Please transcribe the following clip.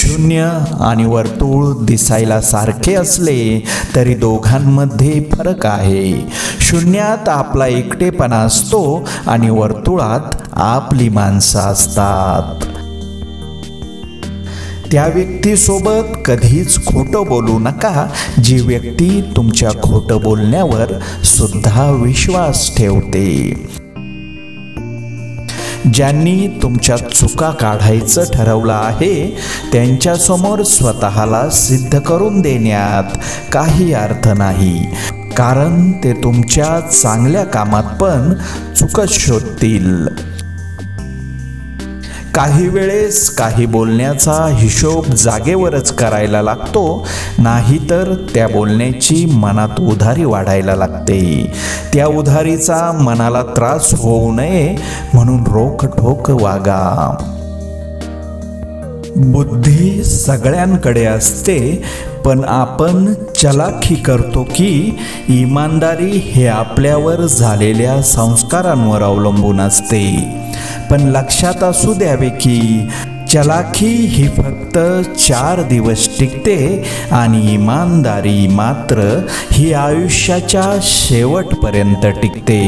शून्य आणि वर्तुळ दिसायला सारखे असले तरी दोघांमध्ये फरक आहे. शून्यात आपला एकटेपणा असतो आणि वर्तुळात आपली माणसं असतात. त्या व्यक्तीसोबत कधीच खोटं बोलू नका जी व्यक्ती तुमच्या खोटं बोलण्यावर सुद्धा विश्वास ठेवते. ज्यांनी तुमच्या चुका काढायचं ठरवलं आहे त्यांच्यासमोर स्वतःला सिद्ध करून देण्यात काही अर्थ नाही, कारण ते तुमच्या चांगल्या कामात पण चुकच शोधतील. काही वेळेस काही बोलण्याचा हिशोब जागेवरच करायला लागतो, नाहीतर त्या बोलण्याची मनात उधारी वाढायला लागते. त्या उधारीचा मनाला त्रास होऊ नये म्हणून रोखठोक वागा. बुद्धी सगळ्यांकडे असते, पण आपण चलाखी करतो की इमानदारी हे आपल्यावर झालेल्या संस्कारांवर अवलंबून असते. पण लक्षात असू द्यावे की चलाखी ही फक्त 4 दिवस टिकते आणि इमानदारी मात्र ही आयुष्याच्या शेवटपर्यंत टिकते.